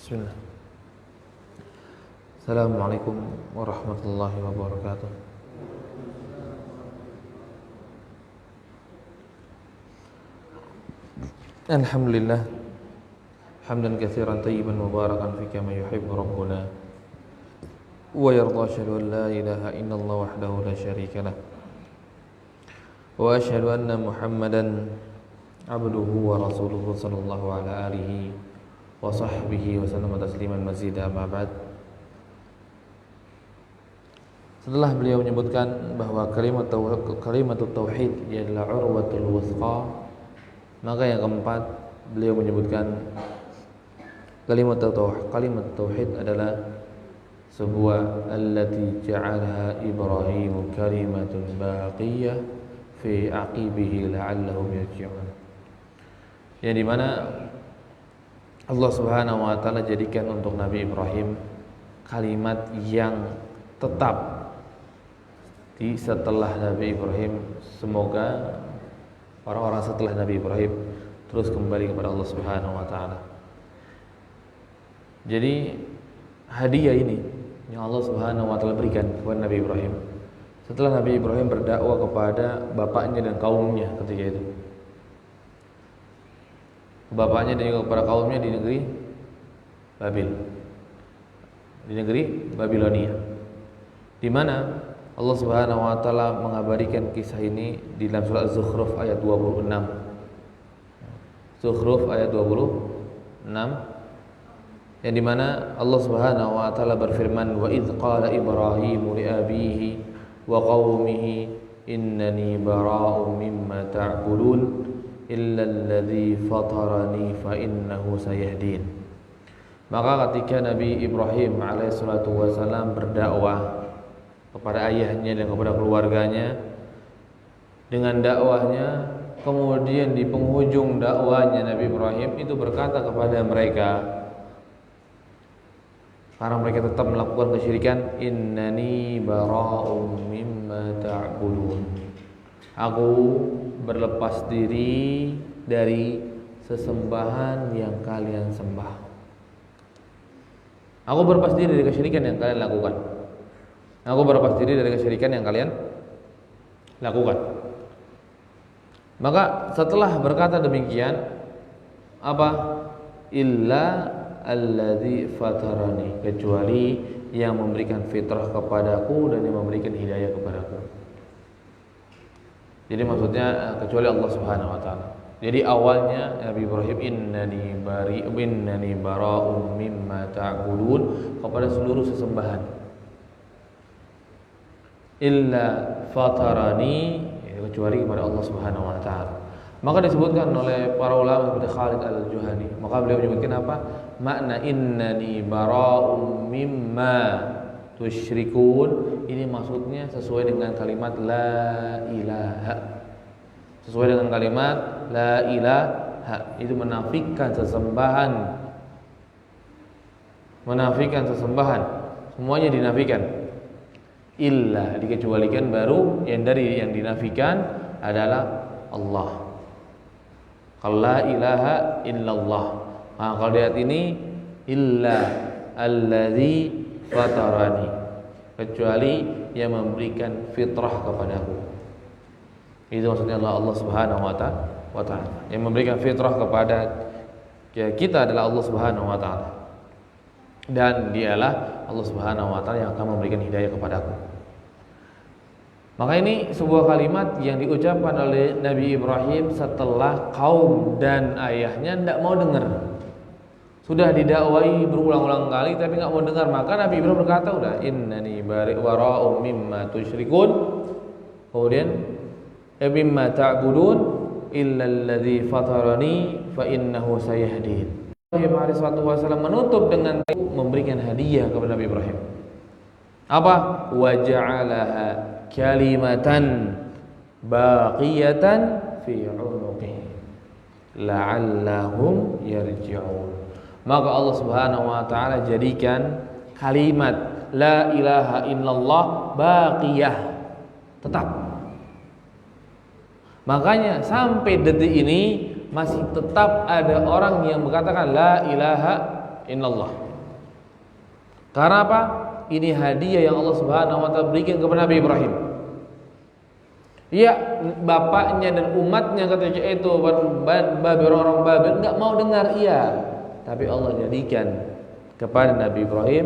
Bismillah. Assalamualaikum warahmatullahi wabarakatuh. Alhamdulillah hamdan katsiran tayyiban mubarakan fi kama yuhibbu rabbuna wa yarda, asyhadu an la ilaha illallah wahdahu la syarika lah wa asyhadu anna Muhammadan abduhu wa rasuluhu sallallahu ala alihi wa sahbihi wa sallam tasliman mazida ma ba'd. Setelah beliau menyebutkan bahwa kalimat tauhid adalah urwatul wuthqa, maka yang keempat beliau menyebutkan kalimat tauhid adalah sebuah allati ja'alaha Ibrahim kalimatun baqiyah fi aqibihi la'allahum yarji'un, yang dimana Allah Subhanahu wa ta'ala jadikan untuk Nabi Ibrahim kalimat yang tetap di setelah Nabi Ibrahim. Semoga orang-orang setelah Nabi Ibrahim terus kembali kepada Allah Subhanahu wa ta'ala. Jadi hadiah ini yang Allah Subhanahu wa ta'ala berikan kepada Nabi Ibrahim setelah Nabi Ibrahim berdakwah kepada bapaknya dan kaumnya ketika itu. Bapaknya dan juga kepada kaumnya di negeri Babil, di negeri Babilonia, di mana Allah Subhanahu wa taala mengabadikan kisah ini di dalam surah Az-Zukhruf ayat 26. Zukhruf ayat 26, yang dimana Allah Subhanahu wa taala berfirman, wa idz qala Ibrahim li abihi wa qaumihi innani bara'un mimma ta'budun illa alladzi fatarani fa innahu sayahdin. Maka ketika Nabi Ibrahim alaihissalatu wassalam berdakwah kepada ayahnya dan kepada keluarganya, dengan dakwahnya kemudian di penghujung dakwahnya Nabi Ibrahim itu berkata kepada mereka, karena mereka tetap melakukan kesyirikan, innani bara'un mimma ta'budun, aku berlepas diri dari sesembahan yang kalian sembah. Aku berlepas diri dari kesyirikan yang kalian lakukan. Aku berlepas diri dari kesyirikan yang kalian lakukan. Maka setelah berkata demikian, apa? Illa alladzi fatarani, kecuali yang memberikan fitrah kepadaku dan yang memberikan hidayah kepadaku. Jadi maksudnya kecuali Allah Subhanahu wa taala. Jadi awalnya Nabi Ibrahim innani bara'un mimma ta'budun, kepada seluruh sesembahan. Illa fatarani, kecuali kepada Allah Subhanahu wa taala. Maka disebutkan oleh para ulama seperti Khalid Al-Juhani, maka beliau menyebutkan apa? Makna innani bara'un mimma tusyrikun, ini maksudnya sesuai dengan kalimat la ilaha. Sesuai dengan kalimat la ilaha, itu menafikan sesembahan. Menafikan sesembahan, semuanya dinafikan. Illa, dikecualikan baru yang dari yang dinafikan adalah Allah. Kalau la ilaha illallah. Nah, kalau di ayat ini illa alladzi fatarani, kecuali yang memberikan fitrah kepadaku. Itu maksudnya Allah Subhanahu wa ta'ala. Yang memberikan fitrah kepada kita adalah Allah Subhanahu wa ta'ala, dan dialah Allah Subhanahu wa ta'ala yang akan memberikan hidayah kepadaku. Maka ini sebuah kalimat yang diucapkan oleh Nabi Ibrahim setelah kaum dan ayahnya tidak mau dengar. Sudah didakwai berulang-ulang kali tapi enggak mau dengar. Maka Nabi Ibrahim berkata, udah, innani bara'un mimma tusyrikun, kemudian mimma ta'budun illa alladzi fatarani fa innahu sayahdin. Ibrahim alaihissalatu wassalam menutup dengan memberikan hadiah kepada Nabi Ibrahim. Apa? Wa ja'alaha kalimatan baqiyatan fi 'unuqihi la'allahum yarji'un. Maka Allah Subhanahu wa ta'ala jadikan kalimat la ilaha illallah baqiyah, tetap. Makanya sampai detik ini masih tetap ada orang yang mengatakan la ilaha illallah. Karena apa? Ini hadiah yang Allah Subhanahu wa taala berikan kepada Nabi Ibrahim. Ya, bapaknya dan umatnya ketika itu orang-orang Babel enggak mau dengar tapi Allah jadikan kepada Nabi Ibrahim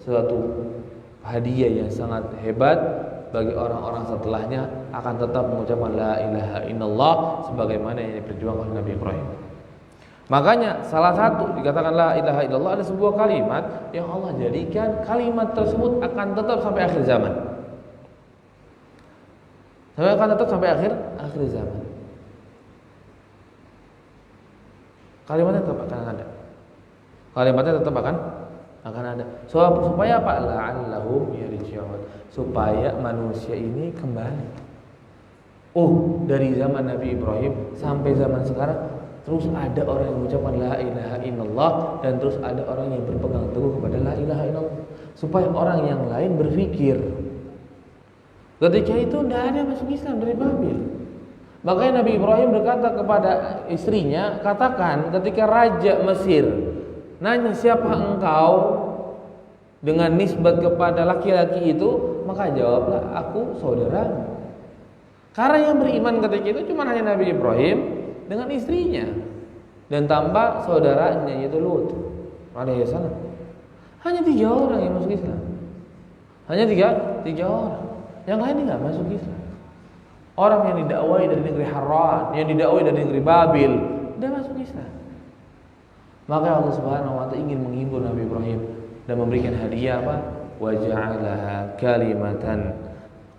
suatu hadiah yang sangat hebat bagi orang-orang setelahnya akan tetap mengucapkan la ilaha illallah sebagaimana yang diperjuangkan oleh Nabi Ibrahim. Makanya salah satu dikatakan la ilaha illallah ada sebuah kalimat yang Allah jadikan kalimat tersebut akan tetap sampai akhir zaman. Akan tetap sampai akhir zaman. Kalimatnya tetap akan ada. Kalimatnya tetap akan ada. Supaya apa? La'allahum yarji'un. Supaya manusia ini kembali. Dari zaman Nabi Ibrahim sampai zaman sekarang terus ada orang yang mengucapkan la ilaha illallah dan terus ada orang yang berpegang teguh kepada la ilaha illallah. Supaya orang yang lain berpikir ketika itu tidak ada masuk Islam dari Babil. Makanya Nabi Ibrahim berkata kepada istrinya, katakan ketika Raja Mesir nanya siapa engkau dengan nisbat kepada laki-laki itu, maka jawablah aku saudaramu. Karena yang beriman ketika itu cuma hanya Nabi Ibrahim dengan istrinya dan tambah saudaranya yaitu Lut alaihissalam. Hanya 3 orang yang masuk Islam. Hanya tiga orang. Yang lain tidak masuk Islam. Orang yang didakwai dari negeri Haran, yang didakwai dari negeri Babil, tidak masuk Islam. Maka Allah Subhanahu wa taala ingin menghibur Nabi Ibrahim dan memberikan hadiah apa? Wa ja'alaha kalimatan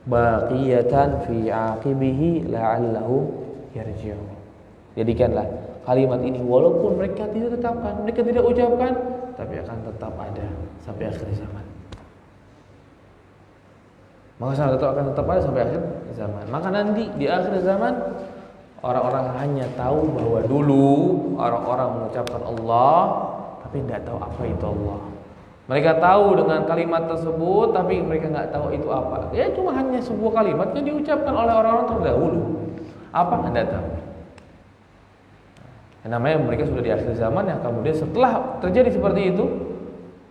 baqiyatan fi 'aqibihi la'allahum yarji'un. Jadikanlah kalimat ini walaupun mereka tidak tetapkan, mereka tidak ucapkan, tapi akan tetap ada sampai akhir zaman. Maka akan tetap ada sampai akhir zaman. Maka nanti di akhir zaman orang-orang hanya tahu bahwa dulu orang-orang mengucapkan Allah tapi tidak tahu apa itu Allah. Mereka tahu dengan kalimat tersebut tapi mereka nggak tahu itu apa. Ya cuma hanya sebuah kalimat yang diucapkan oleh orang-orang terdahulu. Apa Anda tahu? Yang namanya mereka sudah di akhir zaman yang kemudian setelah terjadi seperti itu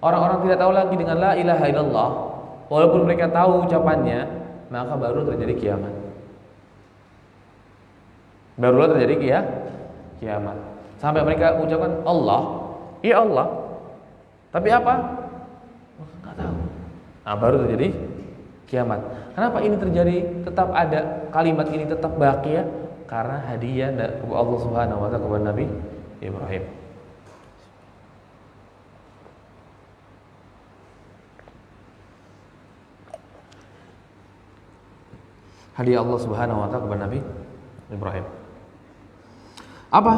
orang-orang tidak tahu lagi dengan la ilaha illallah. Walaupun mereka tahu ucapannya, maka baru terjadi kiamat. Barulah terjadi kiamat. Sampai mereka ucapkan Allah, ya Allah. Tapi apa? Enggak tahu. Nah, baru terjadi kiamat. Kenapa ini terjadi? Tetap ada kalimat ini tetap baqiyah karena hadiah dari Allah Subhanahu wa taala kepada Nabi Ibrahim. Hadiah Allah Subhanahu wa taala kepada Nabi Ibrahim. Apa?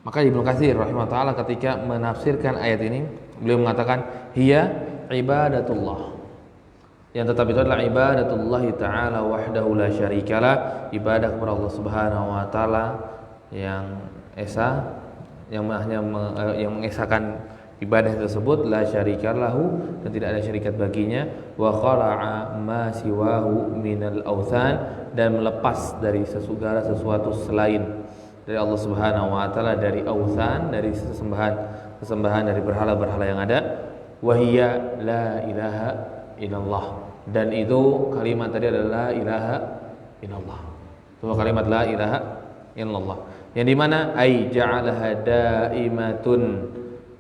Maka Ibnu Katsir rahimahullah ketika menafsirkan ayat ini, beliau mengatakan hiya ibadatullah. Yang tetap itu adalah ibadatullah taala wahdahu la syarikalah, ibadah kepada Allah Subhanahu wa taala yang esa, yang mengesahkan ibadah tersebut la syarikalahu dan tidak ada syarikat baginya, wa khala'a ma siwahu minal authan dan melepas dari segala sesuatu selain dari Allah Subhanahu wa taala, dari authan, dari sesembahan dari berhala-berhala yang ada, wa hiya la ilaha illallah, dan itu kalimat tadi adalah la ilaha illallah. Itu kalimat la ilaha illallah yang dimana ay ja'alaha daimatun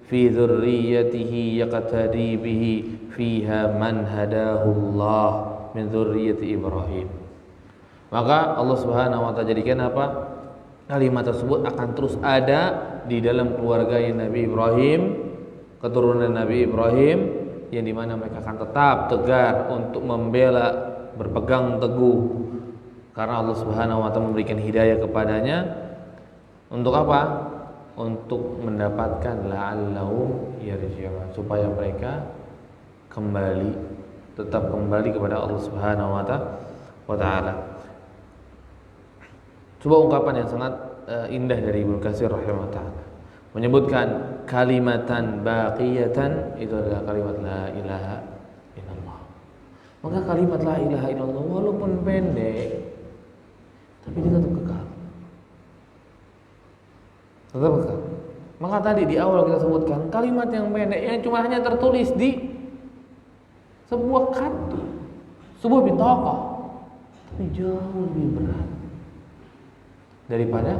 fi dzurriyyatihi yaqtadi bihi fiha man hadahullah min dzurriyyati Ibrahim. Maka Allah Subhanahu wa taala jadikan apa? Kalimat tersebut akan terus ada di dalam keluarga Nabi Ibrahim, keturunan Nabi Ibrahim, yang dimana mereka akan tetap tegar untuk membela, berpegang teguh karena Allah Subhanahu wa taala memberikan hidayah kepadanya. Untuk apa? Untuk mendapatkan la'allahum yarji'un, supaya mereka kembali, tetap kembali kepada Allah Subhanahu wa taala. Sebuah ungkapan yang sangat indah dari Ibnu Katsir rahimahullah, menyebutkan kalimatan baqiyatan, itu adalah kalimat la ilaha illallah. Maka kalimat la ilaha illallah walaupun pendek tapi dia tetap kekal. Tetap kekal. Maka tadi di awal kita sebutkan kalimat yang pendek yang cuma hanya tertulis di sebuah kartu, sebuah bitaqah, tapi jauh lebih berat daripada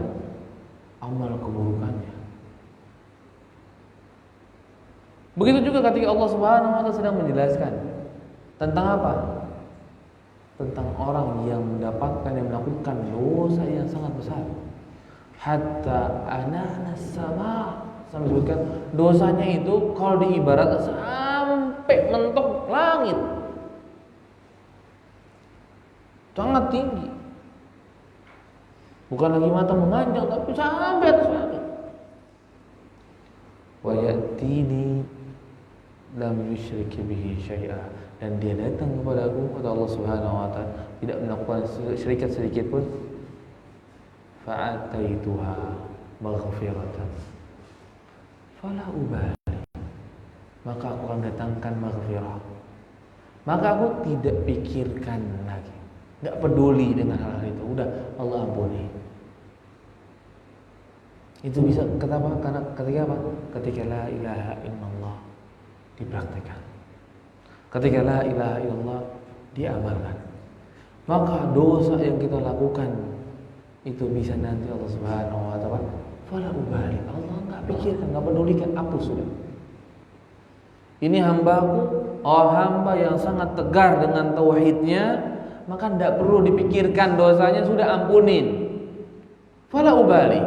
amal keburukannya. Begitu juga ketika Allah Subhanahu wa taala sedang menjelaskan tentang apa? Tentang orang yang mendapatkan yang melakukan dosa yang sangat besar. Hatta ananas sama disebutkan dosanya itu kalau diibaratkan sampai mentok langit, sangat tinggi, bukan lagi mata memanjang tapi sampai atas langit. Wa ya'tini lam yusyrik bihi syai'a, dan dia datang kepada aku, kata Allah Subhanahu wa taala, tidak melakukan syirikat sedikit pun. Fa'ataituha maghfiratan fala ubali, maka aku akan datangkan maghfirah, maka aku tidak pikirkan lagi, enggak peduli dengan hal itu, udah Allah ampuni. Itu bisa kenapa? Karena ketika apa? Ketika la ilaha illallah dipraktekkan, ketika la ilaha illallah diamalkan, maka dosa yang kita lakukan itu bisa nanti Allah Subhanahu wa taala fala ubali, Allah enggak pikirkan, enggak pedulikan, hapus sudah. Ini hambaku, hamba yang sangat tegar dengan tauhidnya, maka tidak perlu dipikirkan dosanya, sudah ampunin. Fala ubali.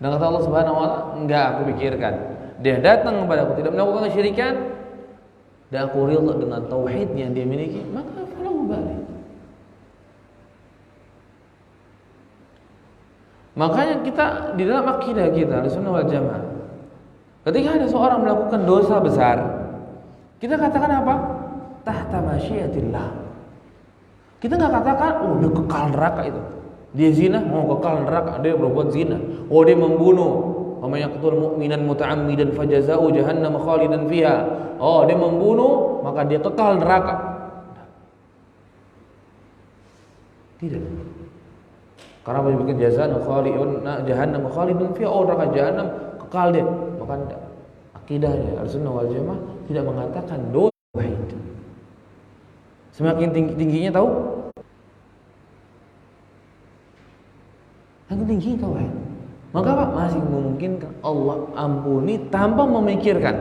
Dan kata Allah Subhanahu wa taala, enggak aku pikirkan. Dia datang kepada aku tidak melakukan kesyirikan dan aku ridha dengan tauhid yang dia miliki, maka fala ubali. Makanya kita di dalam akidah kita Ahlussunnah wal Jamaah, ketika ada seorang melakukan dosa besar, kita katakan apa? Tahta masyiatillah. Kita nggak katakan, oh dia kekal neraka itu. Dia zina, mau kekal neraka, dia berbuat zina. Oh dia membunuh, wa may yaqtul mu'minan muta'ammidan fajaza'u jahannam khalidan fiha. Oh dia membunuh, maka dia kekal neraka. Tidak. Karena menyebutkan jazaan khalidun jahannam khalidun fiha, oh neraka jahannam kekal dia. Maka akidahnya Ahlussunnah wal Jamaah tidak mengatakan dosa wahid. Semakin tingginya tahu? Semakin tinggi tauhid. Maka apa? Masih memungkinkan Allah ampuni tanpa memikirkan.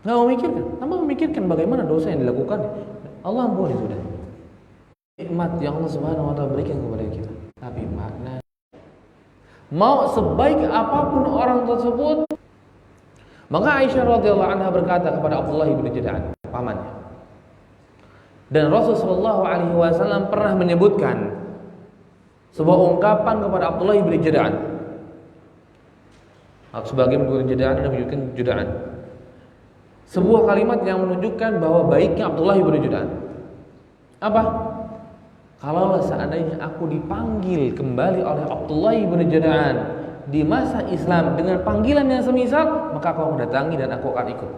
Enggak memikirkan, tanpa memikirkan bagaimana dosa yang dilakukan. Allah ampuni sudah. Nikmat yang Allah Subhanahu wa taala berikan kepada kita. Tapi makna mau sebaik apapun orang tersebut, maka Aisyah radhiyallahu anha berkata kepada Abdullah bin Jada'an, pamannya. Dan Rasulullah sallallahu alaihi wasallam pernah menyebutkan sebuah ungkapan kepada Abdullah bin Jada'an. Sebagai menunjukkan Jada'an dan menunjukkan Jada'an. Sebuah kalimat yang menunjukkan bahwa baiknya Abdullah bin Jada'an. Apa? Kalau seandainya aku dipanggil kembali oleh Abdullah bin Jada'an di masa Islam dengan panggilan yang semisal, maka aku akan datangi dan aku akan ikut.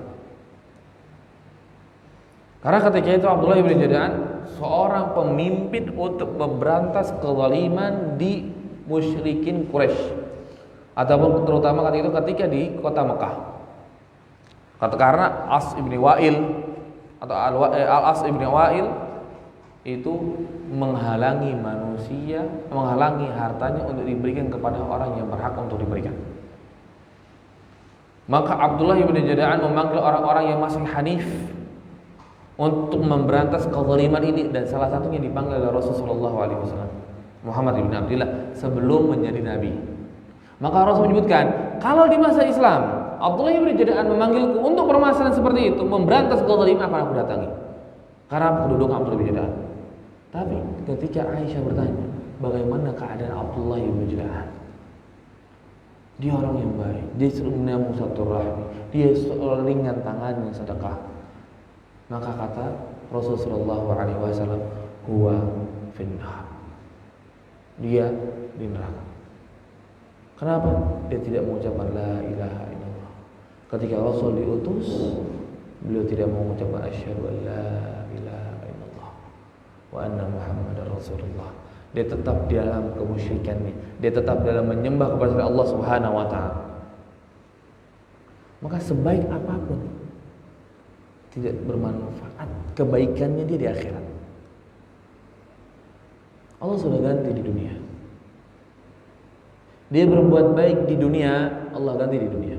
Karena ketika itu Abdullah bin Jada'an seorang pemimpin untuk memberantas kezaliman di musyrikin Quraisy, ataupun terutama ketika di kota Mekah. Karena As ibni Wa'il atau Al-As ibni Wa'il itu menghalangi manusia, menghalangi hartanya untuk diberikan kepada orang yang berhak untuk diberikan. Maka Abdullah bin Jada'an memanggil orang-orang yang masih hanif untuk memberantas kezaliman ini, dan salah satunya dipanggil oleh Rasulullah SAW, Muhammad bin Abdullah, sebelum menjadi nabi. Maka Rasul menyebutkan, kalau di masa Islam Abdullah bin Jada'an memanggilku untuk permasalahan seperti itu, memberantas kezaliman, akan aku datangi. Karena kedudukan Abdullah bin Jada'an. Tapi ketika Aisyah bertanya, bagaimana keadaan Abdullah bin Jada'an? Dia orang yang baik, dia selalu menyambung satu rahmi, dia selalu ringan tangannya sedekah. Maka kata Rasulullah SAW, huwa finnar, dia di neraka. Kenapa? Dia tidak mengucapkan la ilaha illallah. Ketika Rasul diutus, beliau tidak mengucapkan asyhadu an la ilaha illallah wa anna Muhammadar Rasulullah. dia tetap dalam kemusyrikannya, dia tetap dalam menyembah kepada selain Allah Subhanahu wa taala. Maka sebaik apapun tidak bermanfaat kebaikannya dia di akhirat. Allah sudah ganti di dunia. Dia berbuat baik di dunia, Allah ganti di dunia.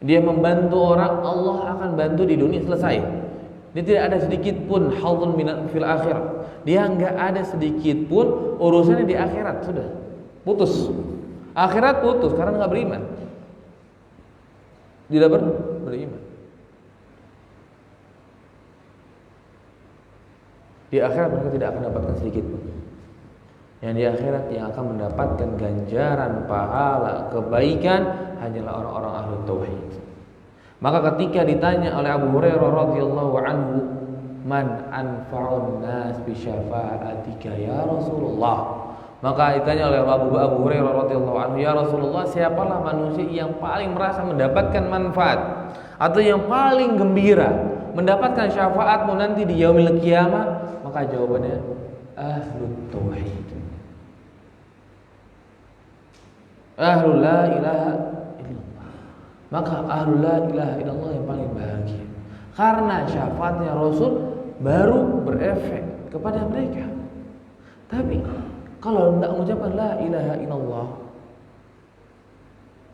Dia membantu orang, Allah akan bantu di dunia, selesai. Dia tidak ada sedikit pun hadzun min fil akhirah. Dia enggak ada sedikit pun urusannya di akhirat, sudah. Putus. Akhirat putus karena enggak beriman. Tidak beriman. Di akhirat mereka tidak akan dapatkan sedikit pun. Yang di akhirat yang akan mendapatkan ganjaran pahala kebaikan hanyalah orang-orang ahli tauhid. Maka ketika ditanya oleh Abu Hurairah radhiyallahu anhu, "Man anfa'un nas bi syafa'atika ya Rasulullah?" Maka ditanya oleh Abu Hurairah radhiyallahu anhu, "Ya Rasulullah, siapalah manusia yang paling merasa mendapatkan manfaat atau yang paling gembira mendapatkan syafaatmu nanti di yaumil qiyamah?" Maka jawabannya ahlut tauhid. Ahlul la ilaha illallah. Maka ahlul la ilaha illallah yang paling bahagia. Karena syafaatnya Rasul baru berefek kepada mereka. Tapi kalau tidak mengucapkan la ilaha illallah,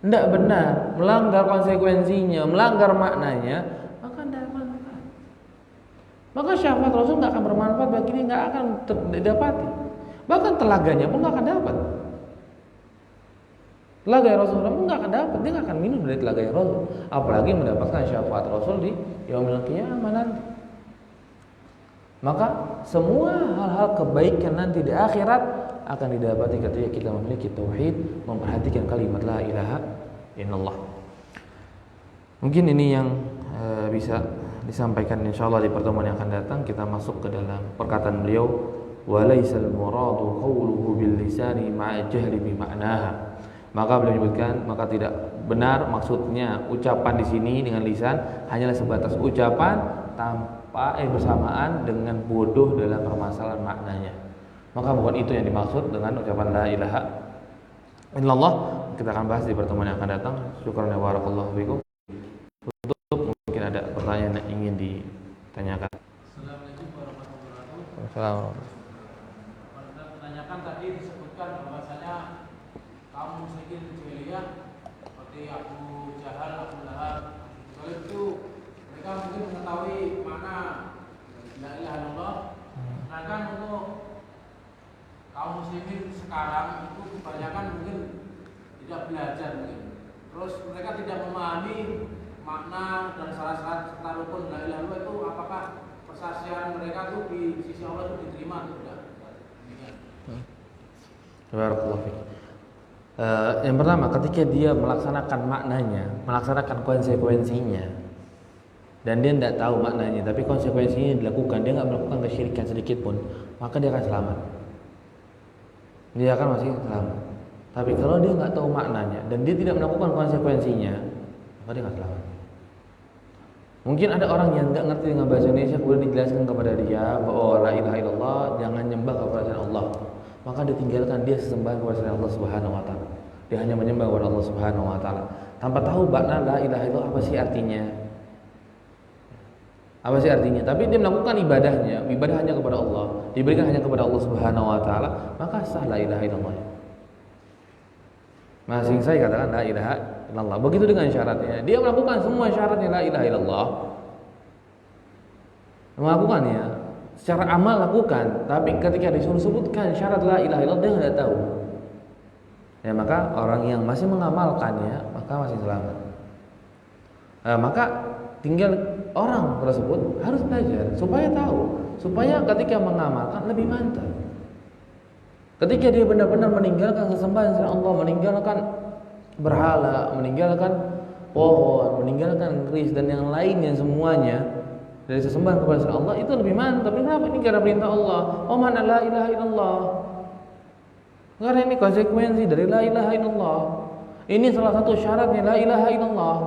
tidak benar, melanggar konsekuensinya, melanggar maknanya, maka tidak manfaat. Maka syafaat Rasul tidak akan bermanfaat bagi dia, tidak akan didapati. Bahkan telaganya pun tidak akan dapat. Telaga Rasulullah pun nggak akan dapat, dia nggak akan minum dari telaga Rasul, apalagi mendapatkan syafaat Rasul di yaumil qiyamah nanti. Maka semua hal-hal kebaikan nanti di akhirat akan didapati ketika kita memiliki tauhid, memperhatikan kalimat la ilaha illallah. Mungkin ini yang bisa disampaikan insyaallah di pertemuan yang akan datang. Kita masuk ke dalam perkataan beliau, walaisal muradu qawluhu bil lisani ma'a jahli bi ma'naha. Maka beliau menyebutkan, maka tidak benar maksudnya ucapan di sini dengan lisan hanyalah sebatas ucapan tanpa bersamaan dengan bodoh dalam permasalahan maknanya. Maka bukan itu yang dimaksud dengan ucapan la ilaha illallah. Kita akan bahas di pertemuan yang akan datang. Syukran wa barakallahu fikum. Tutup, mungkin ada pertanyaan yang ingin ditanyakan. Assalamualaikum warahmatullahi wabarakatuh. Assalamualaikum. Menanyakan tadi disebutkan bahwasanya kaum musyrikin jahiliyah seperti Abu Jahal, Abu Lahab, Abu itu mereka mungkin mengetahui mana la ilaha illallah. Sedangkan untuk kaum muslimin sekarang itu kebanyakan mungkin tidak belajar mungkin. Terus mereka tidak memahami makna dan syarat-syarat serta rukun la ilaha illallah itu, apakah persaksian mereka itu di sisi Allah itu diterima atau tidak? Barakallahu fiik. Yang pertama, ketika dia melaksanakan maknanya, melaksanakan konsekuensinya, dan dia tidak tahu maknanya, tapi konsekuensinya dilakukan, dia nggak melakukan kesyirikan sedikit pun, maka dia akan selamat. Dia akan masih selamat. Tapi kalau dia nggak tahu maknanya dan dia tidak melakukan konsekuensinya, maka dia nggak selamat. Mungkin ada orang yang nggak ngerti dengan bahasa Indonesia, kemudian dijelaskan kepada dia bahwa la ilaha illallah, jangan nyembah kepada Allah. Maka dia tinggalkan, dia sesembah kepada Allah Subhanahu wa taala. Dia hanya menyembah kepada Allah Subhanahu wa taala tanpa tahu makna la ilaha illallah apa sih artinya. Apa sih artinya? Tapi dia melakukan ibadahnya, ibadah hanya kepada Allah, diberikan hanya kepada Allah Subhanahu wa taala, maka sah la ilaha illallah. Masih saya katakan la ilaha illallah. Begitu dengan syaratnya. Dia melakukan semua syaratnya la ilaha illallah. Melakukannya secara amal lakukan, tapi ketika disuruh sebutkan syarat la ilaha illallah dia tidak tahu. Ya, maka orang yang masih mengamalkannya maka masih selamat. Maka tinggal orang tersebut harus belajar supaya tahu, supaya ketika mengamalkan lebih mantap. Ketika dia benar-benar meninggalkan sesembahan selain Allah, meninggalkan berhala, meninggalkan pohon, meninggalkan keris dan yang lainnya semuanya dari sesembahan kepada selain Allah, itu lebih mantap. Kenapa? Ini karena perintah Allah. Oh, mana la ilaha illallah. Karena ini konsekuensi dari la ilaha illallah. Ini salah satu syaratnya la ilaha illallah.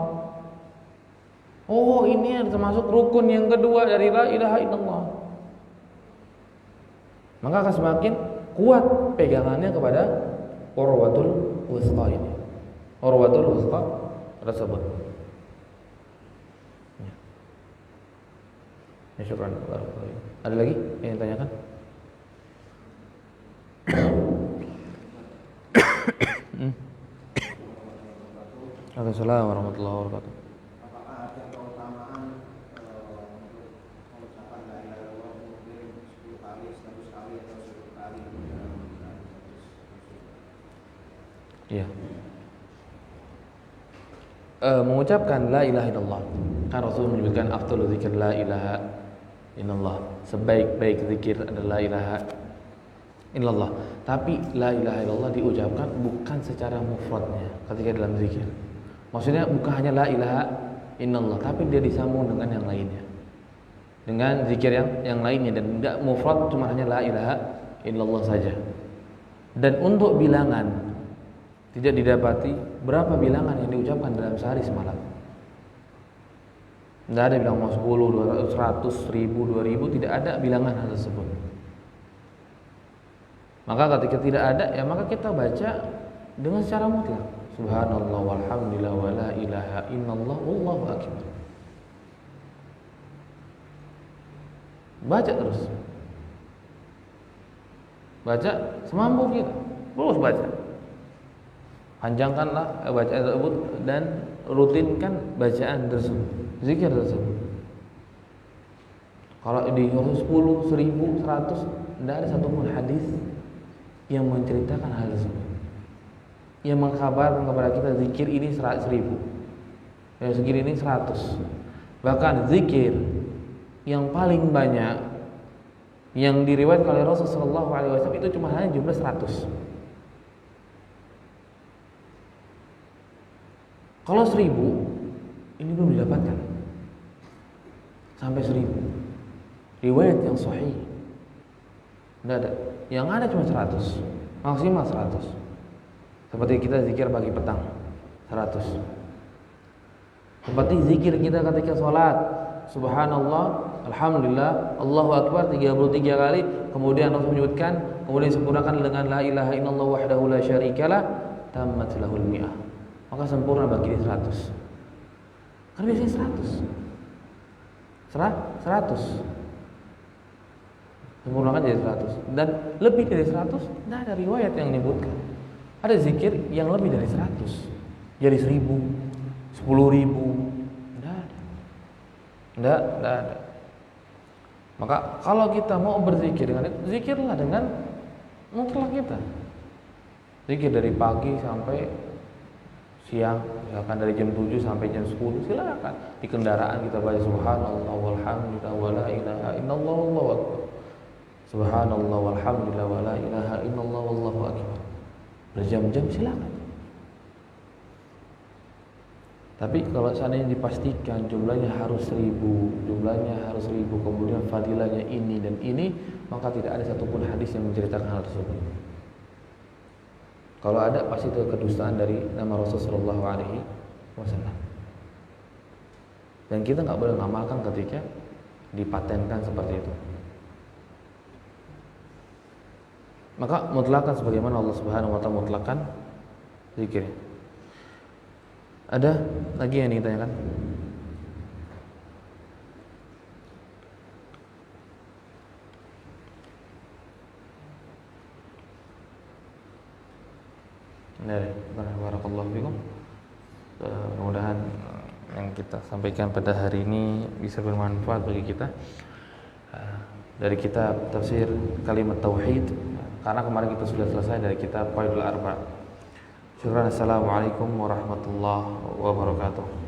Oh, ini termasuk rukun yang kedua dari la ilaha illallah. maka akan semakin kuat pegangannya kepada urwatul wuthqa ini. Urwatul wuthqa tersebut. Ya, syukran. Ada lagi yang tanyakan? Waalaikumsalam warahmatullahi wabarakatuh. Apakah ada keutamaan mengucapkan la ilaha illallah mungkin 10 kali, 100 kali atau 1000 kali dalam Iya. Mengucapkan la ilaha illallah. Kan Rasul menyebutkan afdhalul dzikr la ilaha illallah. Sebaik-baik zikir adalah la ilaha illallah. Tapi la ilaha illallah diucapkan bukan secara mufradnya ketika dalam zikir. Maksudnya bukan hanya la ilaha illallah, tapi dia disambung dengan yang lainnya. Dengan zikir yang lainnya, dan tidak mufrad cuma hanya la ilaha illallah saja. Dan untuk bilangan tidak didapati berapa bilangan yang diucapkan dalam sehari semalam. Tidak ada bilang mau 10, 200, 100, 1000, 2000, tidak ada bilangan hal tersebut. Maka ketika tidak ada, ya maka kita baca dengan secara mutlak. Subhanallah walhamdulillah wa la ilaha illallah wallahu akbar. Baca terus. Baca semampu kita. Terus baca. Panjangkanlah bacaan tersebut dan rutinkan bacaan tersebut, zikir tersebut. Kalau di 10, 1000, 100, tidak ada satupun hadis yang menceritakan hal tersebut, yang mengkabarkan kepada kita zikir ini 1000, yang zikir ini 100. Bahkan zikir yang paling banyak yang diriwayatkan oleh Rasulullah SAW itu cuma hanya jumlah 100. Kalau 1000 ini belum didapatkan sampai 1000 riwayat yang sahih. Tidak ada. Yang ada cuma 100, maksimal 100. Seperti kita zikir pagi petang 100. Seperti zikir kita ketika sholat, subhanallah, alhamdulillah, Allahu akbar 33 kali. Kemudian Rasul menyebutkan, kemudian sempurnakan dengan la ilaha illallah wahdahu la syarikalah, tammat lahul mi'ah. Maka sempurna bagi 100. Karena biasanya 100. 100. Sempurnakan jadi 100. Dan lebih dari 100 tidak ada riwayat yang menyebutkan. Ada zikir yang lebih dari 100. Jadi 1000, 10.000. Tidak ada. Tidak ada. Maka kalau kita mau berzikir dengan itu, zikirlah dengan mutlak kita. Zikir dari pagi sampai siang, misalkan dari jam 7 sampai jam 10, silakan. Di kendaraan kita baca subhanallah walhamdulillah wa la ilaha illallah wallahu akbar. Subhanallah walhamdulillah wa la ilaha illallah wallahu akbar. Berjam-jam silakan. Tapi kalau seandainya dipastikan jumlahnya harus 1000, kemudian fadilahnya ini dan ini, maka tidak ada satupun hadis yang menceritakan hal tersebut. Kalau ada pasti itu kedustaan dari nama Rasulullah SAW. Dan kita nggak boleh ngamalkan ketika dipatenkan seperti itu. Maka mutlakan sebagaimana Allah Subhanahu wa taala mutlakan zikir. Ada lagi yang ditanyakan? Barakallahu fikum. Mudah-mudahan yang kita sampaikan pada hari ini bisa bermanfaat bagi kita. Dari kitab tafsir kalimat tauhid, karena kemarin kita sudah selesai dari kitab Faidul Arba. Syukran. Assalamualaikum warahmatullahi wabarakatuh.